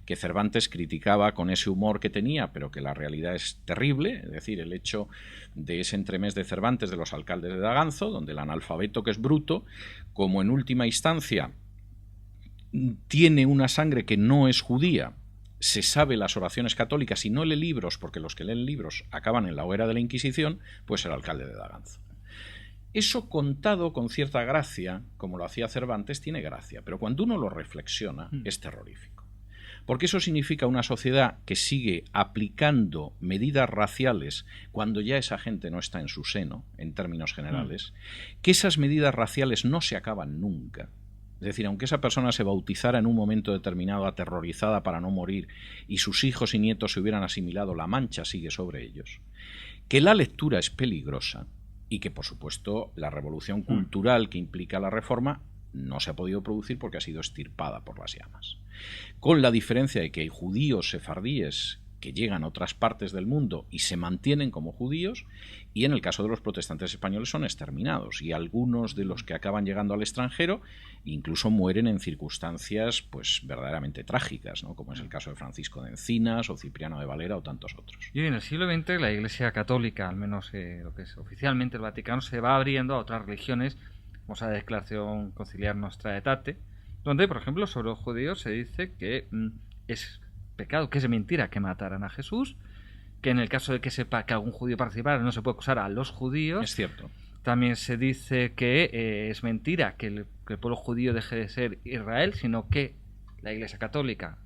que Cervantes criticaba con ese humor que tenía, pero que la realidad es terrible, es decir, el hecho de ese entremés de Cervantes de los alcaldes de Daganzo, donde el analfabeto, que es bruto, como en última instancia tiene una sangre que no es judía, se sabe las oraciones católicas y no lee libros, porque los que leen libros acaban en la hoguera de la Inquisición, pues el alcalde de Daganzo. Eso contado con cierta gracia, como lo hacía Cervantes, tiene gracia, pero cuando uno lo reflexiona es terrorífico. Porque eso significa una sociedad que sigue aplicando medidas raciales cuando ya esa gente no está en su seno, en términos generales, que esas medidas raciales no se acaban nunca. Es decir, aunque esa persona se bautizara en un momento determinado aterrorizada para no morir y sus hijos y nietos se hubieran asimilado, la mancha sigue sobre ellos. Que la lectura es peligrosa y que, por supuesto, la revolución cultural que implica la reforma no se ha podido producir porque ha sido extirpada por las llamas. Con la diferencia de que hay judíos sefardíes que llegan a otras partes del mundo y se mantienen como judíos, y en el caso de los protestantes españoles son exterminados, y algunos de los que acaban llegando al extranjero incluso mueren en circunstancias pues verdaderamente trágicas, ¿no? Como es el caso de Francisco de Encinas o Cipriano de Valera o tantos otros. Y en el siglo XX la Iglesia Católica, al menos lo que es oficialmente el Vaticano, se va abriendo a otras religiones, como la Declaración Conciliar Nostra Aetate, donde, por ejemplo, sobre los judíos se dice que es pecado, que es mentira que mataran a Jesús, que en el caso de que sepa que algún judío participara no se puede acusar a los judíos. Es cierto. También se dice que es mentira que el pueblo judío deje de ser Israel, sino que la Iglesia Católica,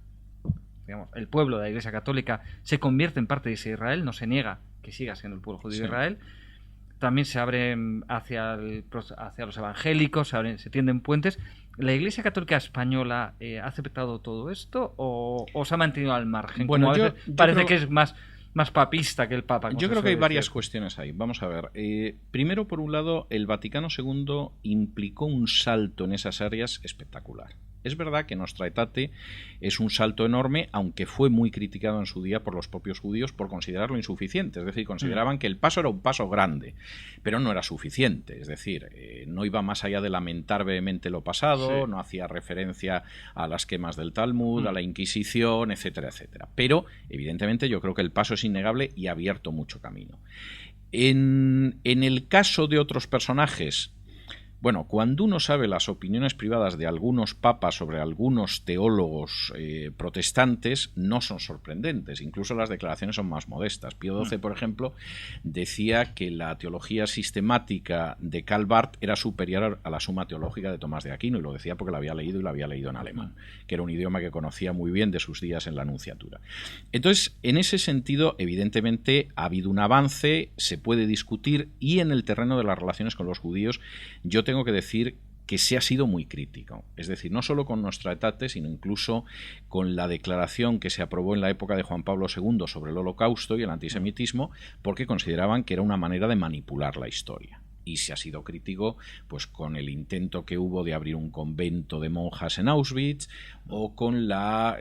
digamos, el pueblo de la Iglesia Católica se convierte en parte de ese Israel, no se niega que siga siendo el pueblo judío de Israel. También se abren hacia los evangélicos, se tienden puentes. ¿La Iglesia Católica Española ha aceptado todo esto o se ha mantenido al margen? Bueno, parece que es más papista que el Papa. Yo creo que hay varias cuestiones ahí. Vamos a ver. Primero, por un lado, el Vaticano II implicó un salto en esas áreas espectacular. Es verdad que Nostra Aetate es un salto enorme, aunque fue muy criticado en su día por los propios judíos por considerarlo insuficiente. Es decir, consideraban que el paso era un paso grande, pero no era suficiente. Es decir, no iba más allá de lamentar vehemente lo pasado, no hacía referencia a las quemas del Talmud, a la Inquisición, etcétera, etcétera. Pero, evidentemente, yo creo que el paso es innegable y ha abierto mucho camino. En el caso de otros personajes, bueno, cuando uno sabe las opiniones privadas de algunos papas sobre algunos teólogos protestantes, no son sorprendentes. Incluso las declaraciones son más modestas. Pío XII, por ejemplo, decía que la teología sistemática de Karl Barth era superior a la Suma Teológica de Tomás de Aquino, y lo decía porque la había leído y la había leído en alemán, que era un idioma que conocía muy bien de sus días en la Nunciatura. Entonces, en ese sentido, evidentemente, ha habido un avance, se puede discutir, y en el terreno de las relaciones con los judíos, yo tengo que decir que se ha sido muy crítico. Es decir, no solo con Nostra Aetate, sino incluso con la declaración que se aprobó en la época de Juan Pablo II sobre el Holocausto y el antisemitismo, porque consideraban que era una manera de manipular la historia. Y se ha sido crítico pues con el intento que hubo de abrir un convento de monjas en Auschwitz, o con la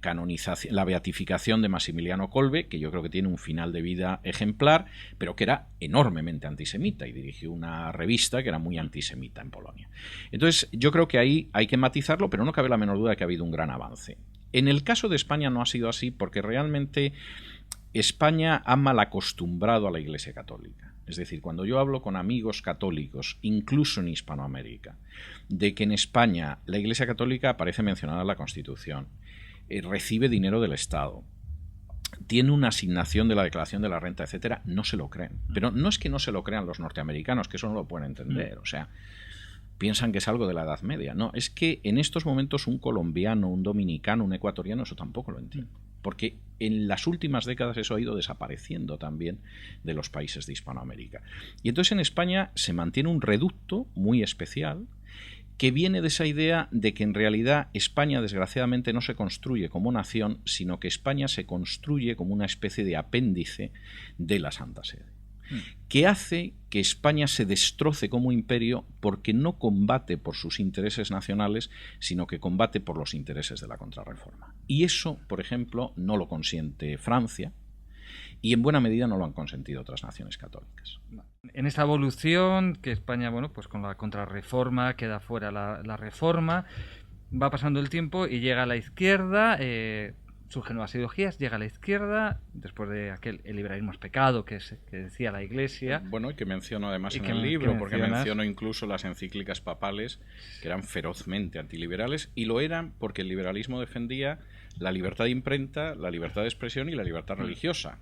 canonización, la beatificación de Maximiliano Kolbe, que yo creo que tiene un final de vida ejemplar, pero que era enormemente antisemita y dirigió una revista que era muy antisemita en Polonia. Entonces, yo creo que ahí hay que matizarlo, pero no cabe la menor duda de que ha habido un gran avance. En el caso de España no ha sido así, porque realmente España ha mal acostumbrado a la Iglesia Católica. Es decir, cuando yo hablo con amigos católicos, incluso en Hispanoamérica, de que en España la Iglesia Católica aparece mencionada en la Constitución, recibe dinero del Estado, tiene una asignación de la declaración de la renta, etcétera, no se lo creen. Pero no es que no se lo crean los norteamericanos, que eso no lo pueden entender. O sea, piensan que es algo de la Edad Media. No, es que en estos momentos un colombiano, un dominicano, un ecuatoriano, eso tampoco lo entiende. Porque en las últimas décadas eso ha ido desapareciendo también de los países de Hispanoamérica. Y entonces en España se mantiene un reducto muy especial que viene de esa idea de que en realidad España desgraciadamente no se construye como nación, sino que España se construye como una especie de apéndice de la Santa Sede, que hace que España se destroce como imperio porque no combate por sus intereses nacionales, sino que combate por los intereses de la Contrarreforma. Y eso, por ejemplo, no lo consiente Francia, y en buena medida no lo han consentido otras naciones católicas. En esta evolución, que España, bueno, pues con la Contrarreforma queda fuera la Reforma, va pasando el tiempo y llega a la izquierda, surgen nuevas ideologías, llega a la izquierda, después de aquel el liberalismo es pecado que decía la Iglesia. Bueno, y que menciono además en el libro, porque menciono incluso las encíclicas papales, que eran ferozmente antiliberales, y lo eran porque el liberalismo defendía la libertad de imprenta, la libertad de expresión y la libertad religiosa.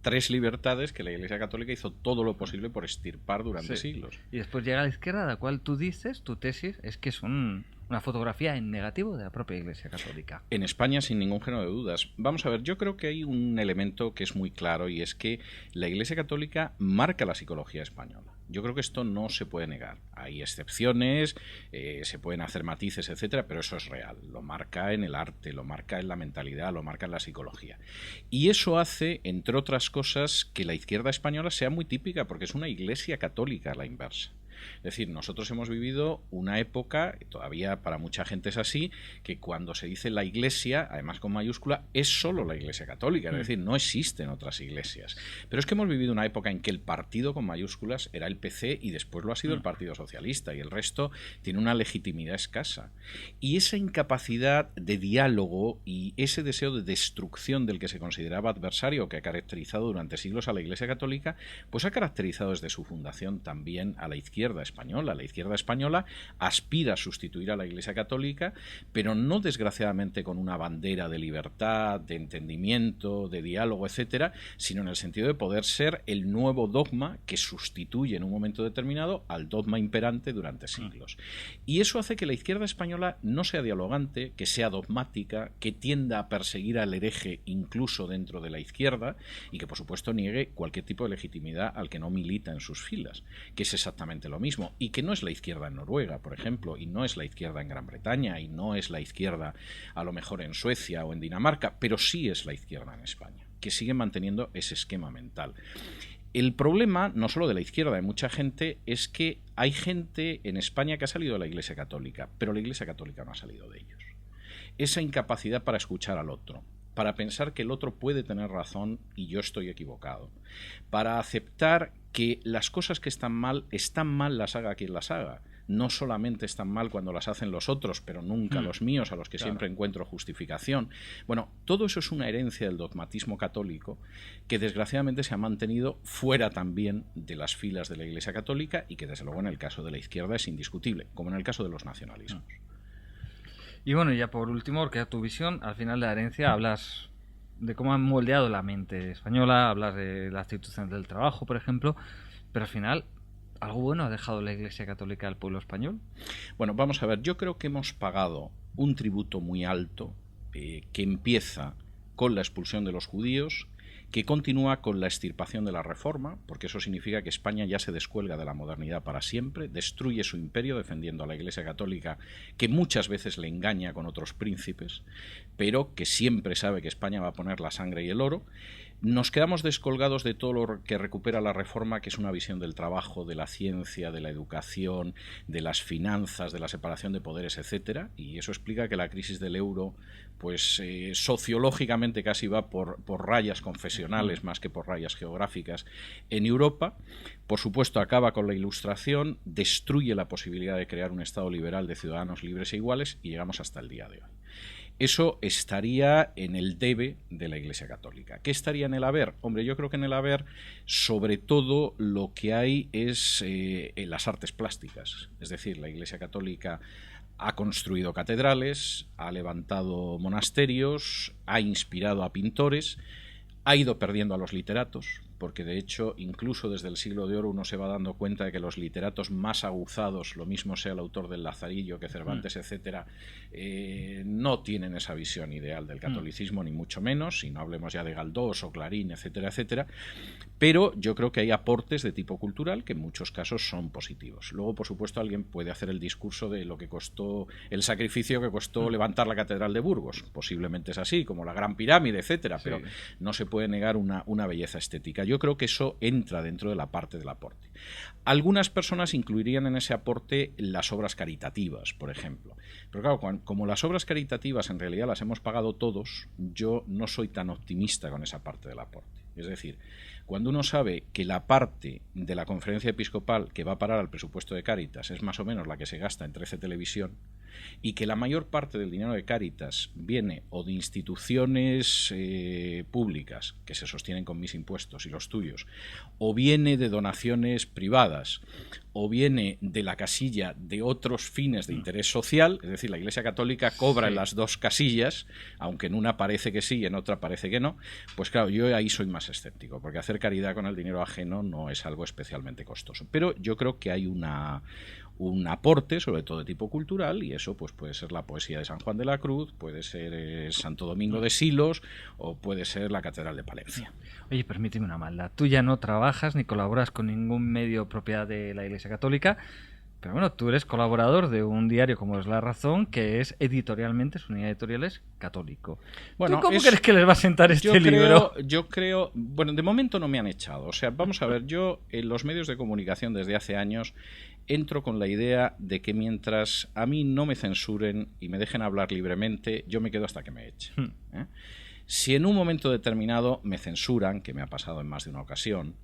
3 libertades que la Iglesia Católica hizo todo lo posible por extirpar durante siglos. Y después llega a la izquierda, la cual tú dices, tu tesis, es que son una fotografía en negativo de la propia Iglesia Católica. En España, sin ningún género de dudas. Vamos a ver, yo creo que hay un elemento que es muy claro, y es que la Iglesia Católica marca la psicología española. Yo creo que esto no se puede negar. Hay excepciones, se pueden hacer matices, etcétera, pero eso es real. Lo marca en el arte, lo marca en la mentalidad, lo marca en la psicología. Y eso hace, entre otras cosas, que la izquierda española sea muy típica, porque es una Iglesia Católica a la inversa. Es decir, nosotros hemos vivido una época, todavía para mucha gente es así, que cuando se dice la Iglesia, además con mayúscula, es solo la Iglesia Católica, es decir, no existen otras iglesias. Pero es que hemos vivido una época en que el partido con mayúsculas era el PC y después lo ha sido el Partido Socialista, y el resto tiene una legitimidad escasa. Y esa incapacidad de diálogo y ese deseo de destrucción del que se consideraba adversario, que ha caracterizado durante siglos a la Iglesia Católica, pues ha caracterizado desde su fundación también a la izquierda española. La izquierda española aspira a sustituir a la Iglesia Católica, pero no desgraciadamente con una bandera de libertad, de entendimiento, de diálogo, etcétera, sino en el sentido de poder ser el nuevo dogma que sustituye en un momento determinado al dogma imperante durante siglos. Y eso hace que la izquierda española no sea dialogante, que sea dogmática, que tienda a perseguir al hereje incluso dentro de la izquierda, y que por supuesto niegue cualquier tipo de legitimidad al que no milita en sus filas, que es exactamente lo mismo, y que no es la izquierda en Noruega, por ejemplo, y no es la izquierda en Gran Bretaña, y no es la izquierda a lo mejor en Suecia o en Dinamarca, pero sí es la izquierda en España, que sigue manteniendo ese esquema mental. El problema, no solo de la izquierda, de mucha gente, es que hay gente en España que ha salido de la Iglesia Católica, pero la Iglesia Católica no ha salido de ellos. Esa incapacidad para escuchar al otro, para pensar que el otro puede tener razón y yo estoy equivocado, para aceptar que las cosas que están mal las haga quien las haga. No solamente están mal cuando las hacen los otros, pero nunca los míos, a los que siempre encuentro justificación. Bueno, todo eso es una herencia del dogmatismo católico que desgraciadamente se ha mantenido fuera también de las filas de la Iglesia Católica, y que desde luego en el caso de la izquierda es indiscutible, como en el caso de los nacionalismos. Y bueno, ya por último, porque tu visión, al final de la herencia hablas de cómo han moldeado la mente española, hablas de las instituciones del trabajo, por ejemplo, pero al final, ¿algo bueno ha dejado la Iglesia Católica al pueblo español? Bueno, vamos a ver, yo creo que hemos pagado un tributo muy alto, que empieza con la expulsión de los judíos, que continúa con la extirpación de la Reforma, porque eso significa que España ya se descuelga de la modernidad para siempre, destruye su imperio defendiendo a la Iglesia Católica, que muchas veces le engaña con otros príncipes, pero que siempre sabe que España va a poner la sangre y el oro. Nos quedamos descolgados de todo lo que recupera la Reforma, que es una visión del trabajo, de la ciencia, de la educación, de las finanzas, de la separación de poderes, etcétera, y eso explica que la crisis del euro, pues sociológicamente casi va por rayas confesionales más que por rayas geográficas en Europa. Por supuesto, acaba con la Ilustración, destruye la posibilidad de crear un Estado liberal de ciudadanos libres e iguales, y llegamos hasta el día de hoy. Eso estaría en el debe de la Iglesia Católica. ¿Qué estaría en el haber? Hombre, yo creo que en el haber, sobre todo, lo que hay es en las artes plásticas. Es decir, la Iglesia Católica ha construido catedrales, ha levantado monasterios, ha inspirado a pintores, ha ido perdiendo a los literatos, porque de hecho incluso desde el siglo de oro uno se va dando cuenta de que los literatos más aguzados, lo mismo sea el autor del Lazarillo que Cervantes, etcétera, no tienen esa visión ideal del catolicismo, ni mucho menos, si no hablemos ya de Galdós o Clarín, etcétera, etcétera, pero yo creo que hay aportes de tipo cultural que en muchos casos son positivos. Luego, por supuesto, alguien puede hacer el discurso de lo que costó, el sacrificio que costó levantar la Catedral de Burgos, posiblemente es así, como la Gran Pirámide, etcétera, pero no se puede negar una belleza estética. Yo creo que eso entra dentro de la parte del aporte. Algunas personas incluirían en ese aporte las obras caritativas, por ejemplo. Pero claro, como las obras caritativas en realidad las hemos pagado todos, yo no soy tan optimista con esa parte del aporte. Es decir, cuando uno sabe que la parte de la conferencia episcopal que va a parar al presupuesto de Cáritas es más o menos la que se gasta en 13 Televisión, y que la mayor parte del dinero de Cáritas viene o de instituciones públicas que se sostienen con mis impuestos y los tuyos, o viene de donaciones privadas, o viene de la casilla de otros fines de interés social, es decir, la Iglesia Católica cobra en las dos casillas, aunque en una parece que sí y en otra parece que no, pues claro, yo ahí soy más escéptico, porque hacer caridad con el dinero ajeno no es algo especialmente costoso. Pero yo creo que hay un aporte, sobre todo de tipo cultural, y eso pues puede ser la poesía de San Juan de la Cruz, puede ser Santo Domingo de Silos, o puede ser la Catedral de Palencia. Oye, permíteme una maldad. Tú ya no trabajas ni colaboras con ningún medio propiedad de la Iglesia Católica, pero bueno, tú eres colaborador de un diario como es La Razón, que es editorialmente, su unidad editorial es católico. Bueno, ¿tú cómo crees que les va a sentar este libro? Yo creo, bueno, de momento no me han echado. O sea, vamos a ver, yo en los medios de comunicación desde hace años entro con la idea de que mientras a mí no me censuren y me dejen hablar libremente, yo me quedo hasta que me echen. Si en un momento determinado me censuran, que me ha pasado en más de una ocasión,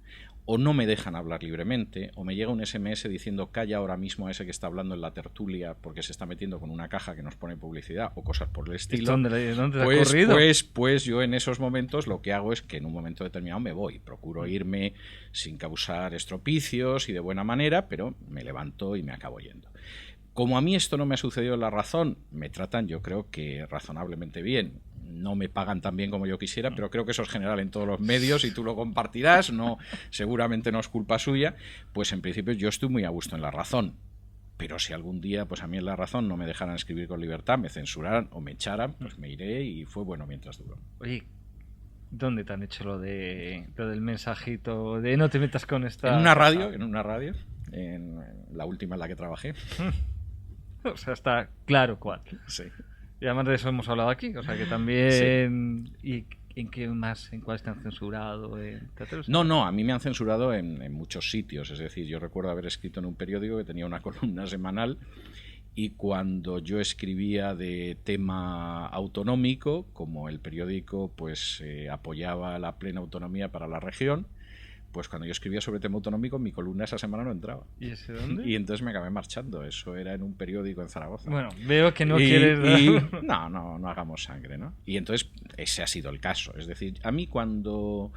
o no me dejan hablar libremente, o me llega un SMS diciendo calla ahora mismo a ese que está hablando en la tertulia porque se está metiendo con una caja que nos pone publicidad o cosas por el estilo, ¿Dónde te ha ocurrido? Pues yo en esos momentos lo que hago es que en un momento determinado me voy, procuro irme sin causar estropicios y de buena manera, pero me levanto y me acabo yendo. Como a mí esto no me ha sucedido en La Razón, me tratan yo creo que razonablemente bien. No me pagan tan bien como yo quisiera, pero creo que eso es general en todos los medios y tú lo compartirás, seguramente no es culpa suya. Pues en principio yo estoy muy a gusto en La Razón, pero si algún día pues a mí en La Razón no me dejaran escribir con libertad, me censuraran o me echaran, pues me iré y fue bueno mientras duró. Oye, ¿dónde te han hecho lo del mensajito de no te metas con esta...? En una radio, en la última en la que trabajé. O sea, está claro cuál. Sí. Y además de eso hemos hablado aquí, o sea que también... Sí. ¿Y en qué más? ¿En cuáles te han censurado? No, a mí me han censurado en muchos sitios. Es decir, yo recuerdo haber escrito en un periódico que tenía una columna semanal y cuando yo escribía de tema autonómico, como el periódico pues apoyaba la plena autonomía para la región, pues cuando yo escribía sobre tema autonómico, mi columna esa semana no entraba. ¿Y ese dónde? Y entonces me acabé marchando. Eso era en un periódico en Zaragoza. Bueno, veo que no quieres... No hagamos sangre, ¿no? Y entonces ese ha sido el caso. Es decir, a mí cuando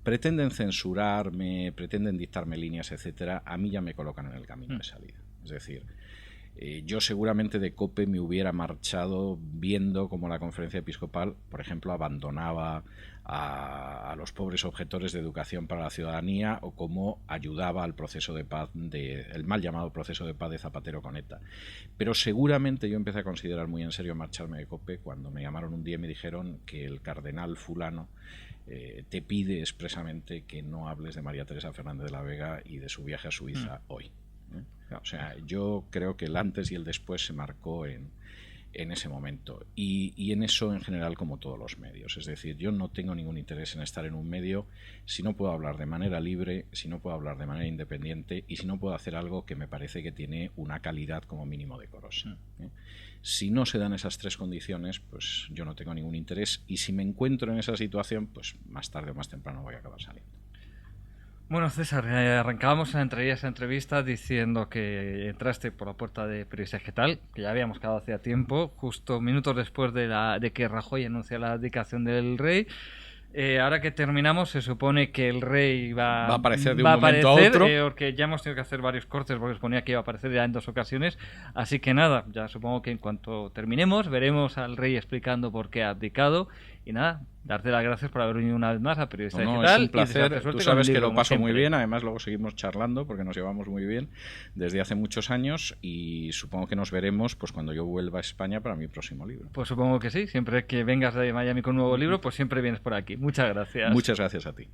pretenden censurarme, pretenden dictarme líneas, etcétera, a mí ya me colocan en el camino de salida. Es decir... yo seguramente de COPE me hubiera marchado viendo cómo la conferencia episcopal, por ejemplo, abandonaba a los pobres objetores de educación para la ciudadanía o cómo ayudaba al proceso de paz, el mal llamado proceso de paz de Zapatero con ETA. Pero seguramente yo empecé a considerar muy en serio marcharme de COPE cuando me llamaron un día y me dijeron que el cardenal fulano te pide expresamente que no hables de María Teresa Fernández de la Vega y de su viaje a Suiza hoy. O sea, yo creo que el antes y el después se marcó en ese momento y en eso en general como todos los medios. Es decir, yo no tengo ningún interés en estar en un medio si no puedo hablar de manera libre, si no puedo hablar de manera independiente y si no puedo hacer algo que me parece que tiene una calidad como mínimo decorosa. Si no se dan esas tres condiciones, pues yo no tengo ningún interés y si me encuentro en esa situación, pues más tarde o más temprano voy a acabar saliendo. Bueno, César, arrancábamos esa entrevista diciendo que entraste por la puerta de Periodista Digital, que ya habíamos quedado hacía tiempo, justo minutos después de que Rajoy anunció la abdicación del rey. Ahora que terminamos, se supone que el rey va a aparecer de un momento a otro. Porque ya hemos tenido que hacer varios cortes porque se ponía que iba a aparecer ya en 2 ocasiones. Así que nada, ya supongo que en cuanto terminemos, veremos al rey explicando por qué ha abdicado. Y nada, darte las gracias por haber venido una vez más a Periodista No, Digital. es un placer. Y Tú sabes que lo paso muy siempre. bien. Además, luego seguimos charlando porque nos llevamos muy bien desde hace muchos años y supongo que nos veremos pues cuando yo vuelva a España para mi próximo libro. Pues supongo que sí. Siempre que vengas de Miami con un nuevo libro, pues siempre vienes por aquí. Muchas gracias. Muchas gracias a ti.